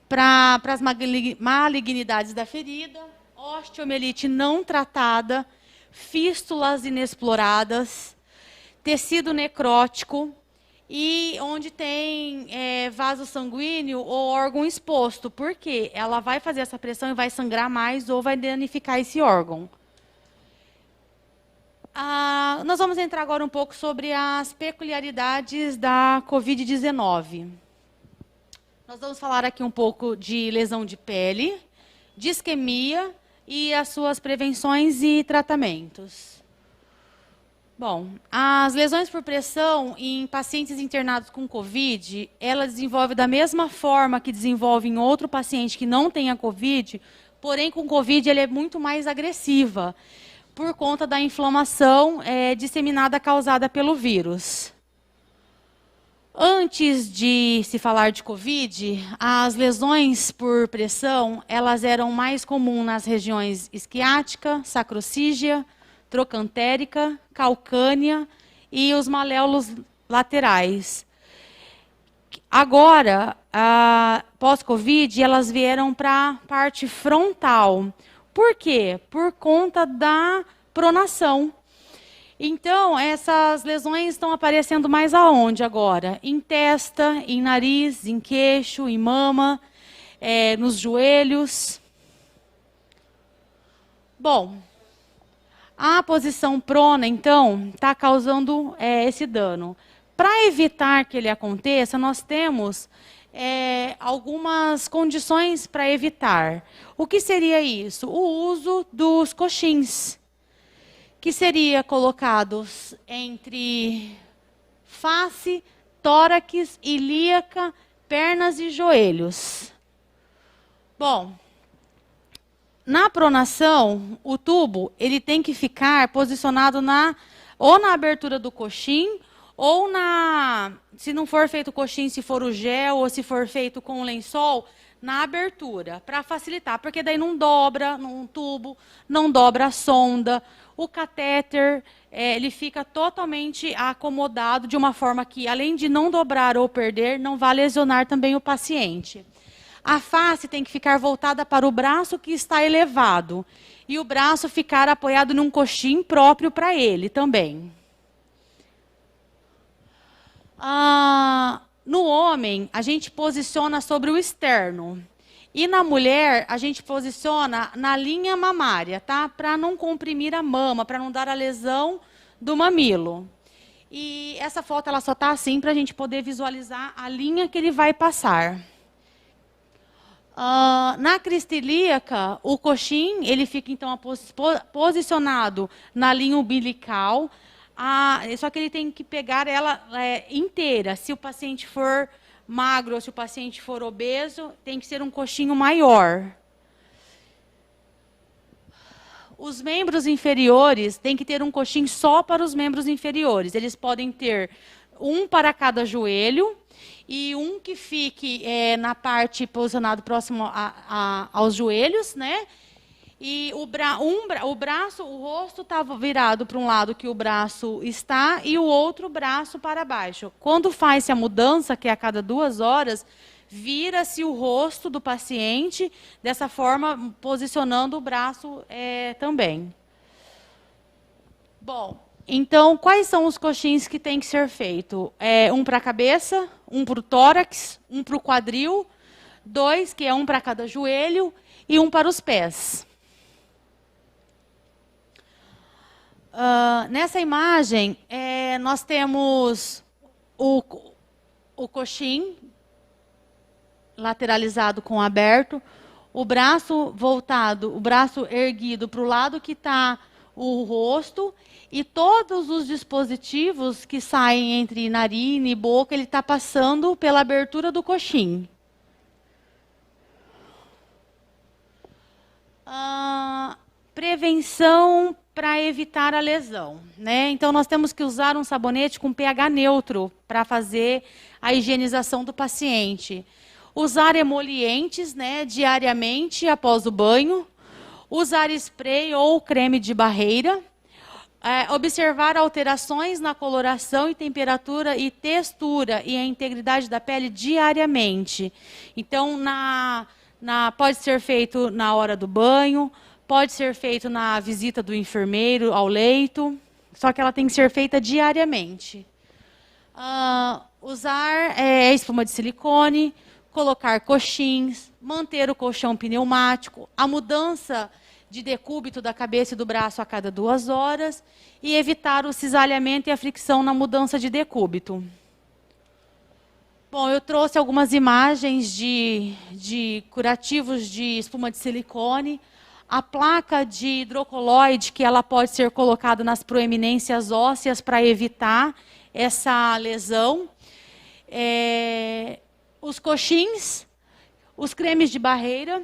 Para as malignidades da ferida, osteomielite não tratada, fístulas inexploradas, tecido necrótico e onde tem vaso sanguíneo ou órgão exposto. Por quê? Ela vai fazer essa pressão e vai sangrar mais ou vai danificar esse órgão. Nós vamos entrar agora um pouco sobre as peculiaridades da Covid-19. Nós vamos falar aqui um pouco de lesão de pele, de isquemia e as suas prevenções e tratamentos. Bom, as lesões por pressão em pacientes internados com Covid, ela desenvolve da mesma forma que desenvolve em outro paciente que não tenha Covid, porém com Covid ela é muito mais agressiva, por conta da inflamação disseminada causada pelo vírus. Antes de se falar de Covid, as lesões por pressão, elas eram mais comuns nas regiões isquiática, sacrocígea, trocantérica, calcânea e os maléolos laterais. Agora, pós-Covid, elas vieram para a parte frontal. Por quê? Por conta da pronação. Então, essas lesões estão aparecendo mais aonde agora? Em testa, em nariz, em queixo, em mama, nos joelhos. Bom, a posição prona, então, está causando esse dano. Para evitar que ele aconteça, nós temos algumas condições para evitar. O que seria isso? O uso dos coxins, que seria colocados entre face, tórax, ilíaca, pernas e joelhos. Bom, na pronação, o tubo ele tem que ficar posicionado ou na abertura do coxim, ou se não for feito o coxim, se for o gel, ou se for feito com o lençol, na abertura, para facilitar, porque daí não dobra num tubo, não dobra a sonda, o catéter ele fica totalmente acomodado de uma forma que, além de não dobrar ou perder, não vai lesionar também o paciente. A face tem que ficar voltada para o braço que está elevado e o braço ficar apoiado num coxim próprio para ele também. No homem, a gente posiciona sobre o externo. E na mulher, a gente posiciona na linha mamária, tá? Para não comprimir a mama, para não dar a lesão do mamilo. E essa foto ela só está assim para a gente poder visualizar a linha que ele vai passar. Na crista ilíaca, o coxim ele fica então posicionado na linha umbilical. Só que ele tem que pegar ela inteira. Se o paciente for magro ou se o paciente for obeso, tem que ser um coxinho maior. Os membros inferiores têm que ter um coxim só para os membros inferiores. Eles podem ter um para cada joelho e um que fique na parte posicionado próximo aos joelhos, né? E o braço, o rosto está virado para um lado que o braço está e o outro braço para baixo. Quando faz-se a mudança, que é a cada 2 horas, vira-se o rosto do paciente, dessa forma, posicionando o braço também. Bom, então, quais são os coxins que tem que ser feito? Um para a cabeça, um para o tórax, um para o quadril, 2, que é um para cada joelho, e um para os pés. Nessa imagem, nós temos o coxim lateralizado com aberto, o braço voltado, o braço erguido para o lado que está o rosto, e todos os dispositivos que saem entre narina e boca, ele está passando pela abertura do coxim. Prevenção para evitar a lesão, né? Então, nós temos que usar um sabonete com pH neutro para fazer a higienização do paciente. Usar emolientes, né, diariamente após o banho. Usar spray ou creme de barreira. Observar alterações na coloração e temperatura e textura e a integridade da pele diariamente. Então, pode ser feito na hora do banho, pode ser feito na visita do enfermeiro ao leito, só que ela tem que ser feita diariamente. Usar espuma de silicone, colocar coxins, manter o colchão pneumático, a mudança de decúbito da cabeça e do braço a cada 2 horas e evitar o cisalhamento e a fricção na mudança de decúbito. Bom, eu trouxe algumas imagens de curativos de espuma de silicone. A placa de hidrocoloide, que ela pode ser colocada nas proeminências ósseas para evitar essa lesão. Os coxins, os cremes de barreira,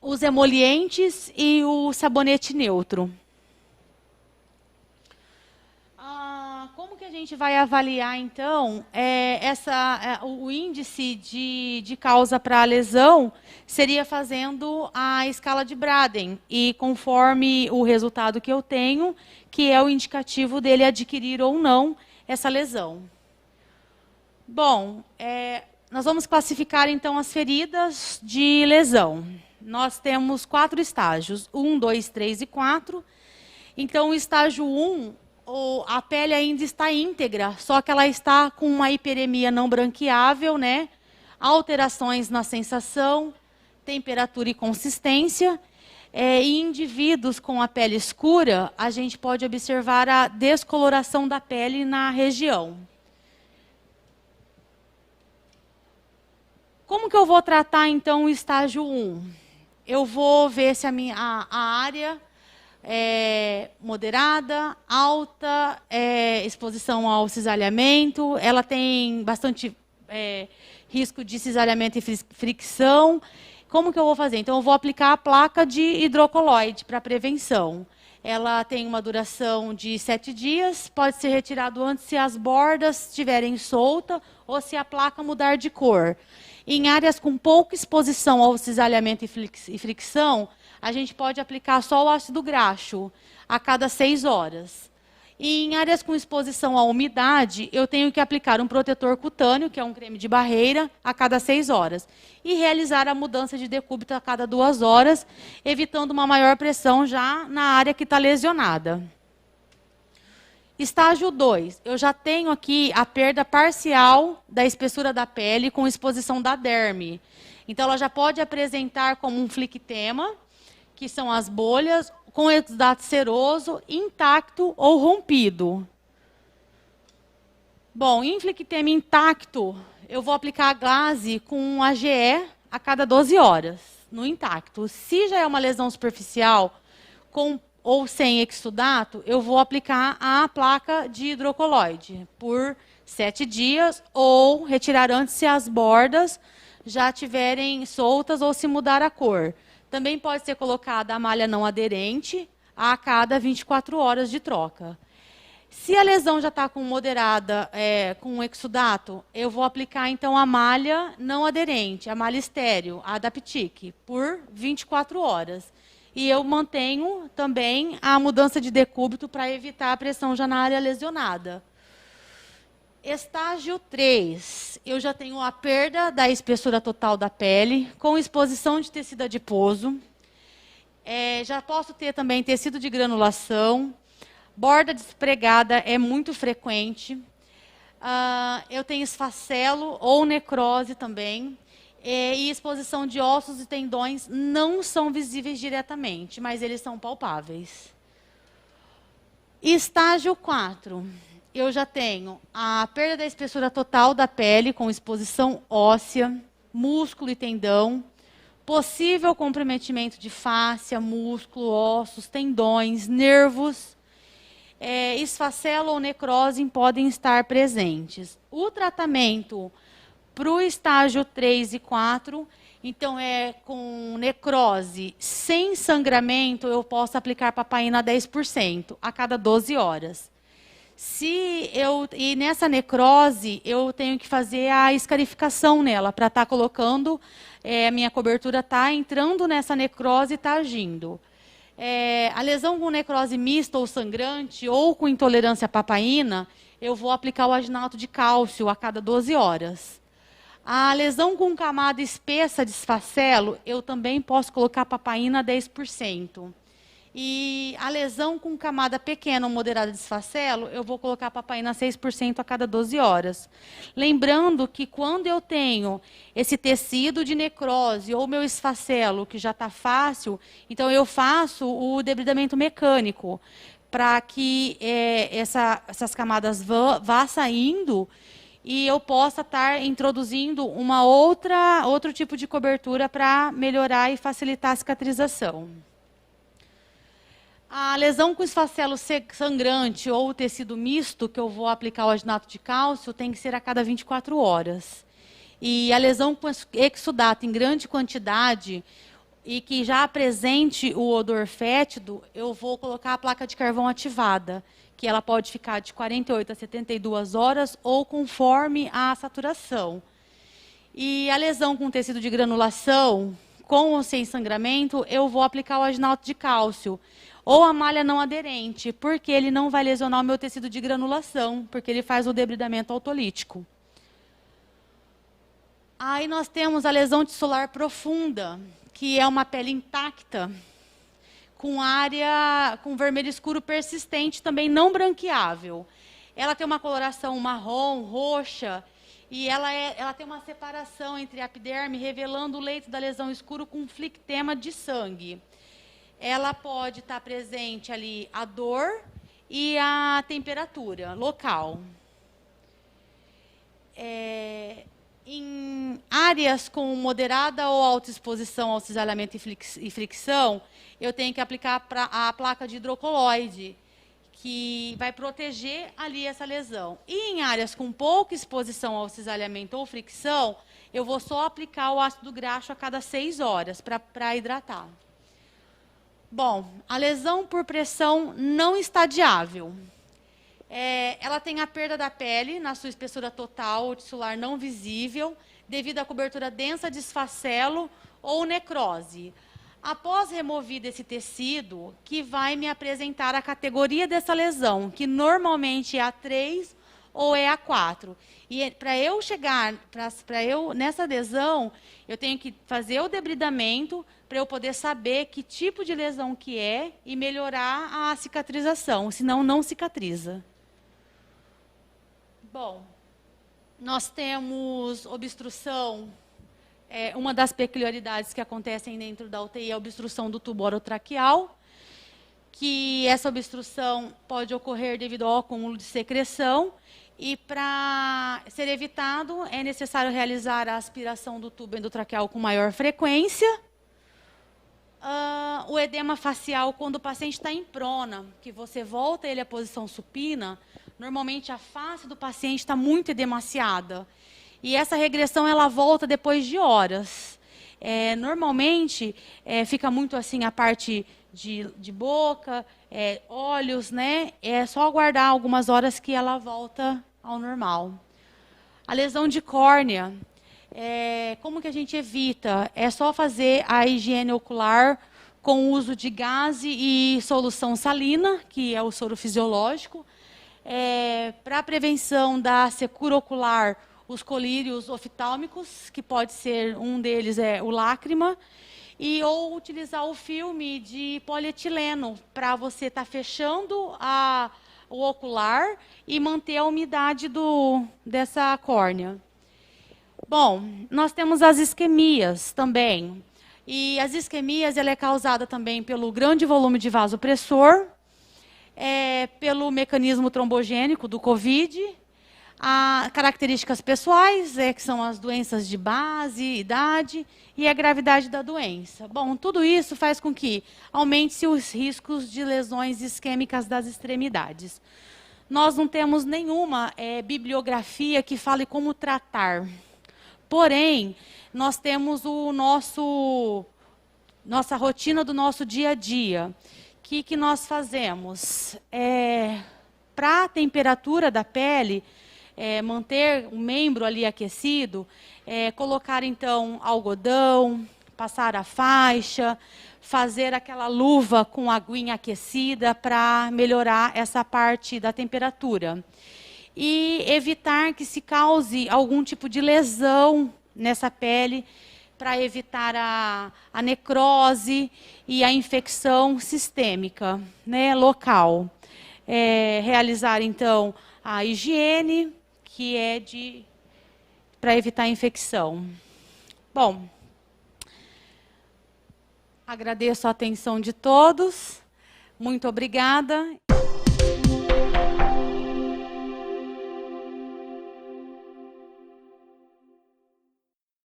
os emolientes e o sabonete neutro. Como que a gente vai avaliar, então, o índice de causa para a lesão? Seria fazendo a escala de Braden, e conforme o resultado que eu tenho, que é o indicativo dele adquirir ou não essa lesão. Bom, nós vamos classificar, então, as feridas de lesão. Nós temos 4 estágios, 1, 2, 3 e 4. Então, o estágio 1, a pele ainda está íntegra, só que ela está com uma hiperemia não branqueável, né? Alterações na sensação, temperatura e consistência. Em indivíduos com a pele escura, a gente pode observar a descoloração da pele na região. Como que eu vou tratar, então, o estágio 1? Eu vou ver se a área é moderada, alta, exposição ao cisalhamento, ela tem bastante risco de cisalhamento e fricção. Como que eu vou fazer? Então, eu vou aplicar a placa de hidrocoloide para prevenção. Ela tem uma duração de 7 dias, pode ser retirado antes se as bordas estiverem soltas ou se a placa mudar de cor. Em áreas com pouca exposição ao cisalhamento e fricção, a gente pode aplicar só o ácido graxo a cada 6 horas. E em áreas com exposição à umidade, eu tenho que aplicar um protetor cutâneo, que é um creme de barreira, a cada 6 horas. E realizar a mudança de decúbito a cada 2 horas, evitando uma maior pressão já na área que está lesionada. Estágio 2, eu já tenho aqui a perda parcial da espessura da pele com exposição da derme. Então, ela já pode apresentar como um flictema, que são as bolhas, com exudato seroso, intacto ou rompido. Bom, em flictema intacto, eu vou aplicar a glase com um AGE a cada 12 horas, no intacto. Se já é uma lesão superficial, com ou sem exudato, eu vou aplicar a placa de hidrocoloide por 7 dias, ou retirar antes se as bordas já estiverem soltas ou se mudar a cor. Também pode ser colocada a malha não aderente a cada 24 horas de troca. Se a lesão já está com moderada, com exudato, eu vou aplicar, então, a malha não aderente, a malha estéreo, a Adaptic, por 24 horas. E eu mantenho também a mudança de decúbito para evitar a pressão já na área lesionada. Estágio 3, eu já tenho a perda da espessura total da pele, com exposição de tecido adiposo. Já posso ter também tecido de granulação. Borda despregada é muito frequente. Eu tenho esfacelo ou necrose também. E exposição de ossos e tendões não são visíveis diretamente, mas eles são palpáveis. Estágio 4. Eu já tenho a perda da espessura total da pele com exposição óssea, músculo e tendão, possível comprometimento de fáscia, músculo, ossos, tendões, nervos, esfacelo ou necrose podem estar presentes. O tratamento para o estágio 3 e 4, então com necrose sem sangramento, eu posso aplicar papaina 10% a cada 12 horas. E nessa necrose, eu tenho que fazer a escarificação nela, para estar colocando, a minha cobertura está entrando nessa necrose e está agindo. A lesão com necrose mista ou sangrante, ou com intolerância à papaina, eu vou aplicar o aginato de cálcio a cada 12 horas. A lesão com camada espessa de esfacelo, eu também posso colocar papaina 10%. E a lesão com camada pequena ou moderada de esfacelo, eu vou colocar papaina 6% a cada 12 horas. Lembrando que quando eu tenho esse tecido de necrose ou meu esfacelo, que já está fácil, então eu faço o debridamento mecânico, para que essas camadas vá saindo e eu possa estar introduzindo outro tipo de cobertura para melhorar e facilitar a cicatrização. A lesão com esfacelo sangrante ou tecido misto, que eu vou aplicar o aginato de cálcio, tem que ser a cada 24 horas. E a lesão com exudato em grande quantidade e que já apresente o odor fétido, eu vou colocar a placa de carvão ativada, que ela pode ficar de 48 a 72 horas ou conforme a saturação. E a lesão com tecido de granulação, com ou sem sangramento, eu vou aplicar o aginato de cálcio ou a malha não aderente, porque ele não vai lesionar o meu tecido de granulação, porque ele faz o debridamento autolítico. Aí nós temos a lesão tissular profunda, que é uma pele intacta, com área com vermelho escuro persistente, também não branqueável. Ela tem uma coloração marrom, roxa, e ela tem uma separação entre a epiderme, revelando o leito da lesão escuro com flictema de sangue. Ela pode estar presente ali a dor e a temperatura local. Em áreas com moderada ou alta exposição ao cisalhamento e fricção, eu tenho que aplicar a placa de hidrocoloide, que vai proteger ali essa lesão. E em áreas com pouca exposição ao cisalhamento ou fricção, eu vou só aplicar o ácido graxo a cada 6 horas para hidratar. Bom, a lesão por pressão não estadiável. Ela tem a perda da pele na sua espessura total ou tissular não visível, devido à cobertura densa de esfacelo ou necrose. Após removido esse tecido, que vai me apresentar a categoria dessa lesão, que normalmente é a 3 ou é a 4. E para eu chegar, nessa lesão, eu tenho que fazer o debridamento para eu poder saber que tipo de lesão que é e melhorar a cicatrização, senão não cicatriza. Bom, nós temos obstrução. Uma das peculiaridades que acontecem dentro da UTI é a obstrução do tubo orotraqueal, que essa obstrução pode ocorrer devido ao acúmulo de secreção, e para ser evitado é necessário realizar a aspiração do tubo endotraqueal com maior frequência. O edema facial, quando o paciente está em prona, que você volta ele à posição supina, normalmente a face do paciente está muito edemaciada. E essa regressão ela volta depois de horas. Normalmente, fica muito assim a parte de boca, olhos, né? É só aguardar algumas horas que ela volta ao normal. A lesão de córnea, como que a gente evita? É só fazer a higiene ocular com o uso de gaze e solução salina, que é o soro fisiológico. Para a prevenção da secura ocular, os colírios oftálmicos, que pode ser, um deles é o lágrima, ou utilizar o filme de polietileno, para você estar fechando o ocular e manter a umidade dessa córnea. Bom, nós temos as isquemias também. E as isquemias ela é causada também pelo grande volume de vasopressor, pelo mecanismo trombogênico do COVID, características pessoais, que são as doenças de base, idade e a gravidade da doença. Bom, tudo isso faz com que aumente-se os riscos de lesões isquêmicas das extremidades. Nós não temos nenhuma bibliografia que fale como tratar. Porém, nós temos nossa rotina do nosso dia a dia. O que nós fazemos? Para a temperatura da pele, manter o membro ali aquecido, colocar então algodão, passar a faixa, fazer aquela luva com aguinha aquecida para melhorar essa parte da temperatura. E evitar que se cause algum tipo de lesão nessa pele, para evitar a necrose e a infecção sistêmica, né, local. Realizar, então, a higiene, que é para evitar a infecção. Bom, agradeço a atenção de todos. Muito obrigada.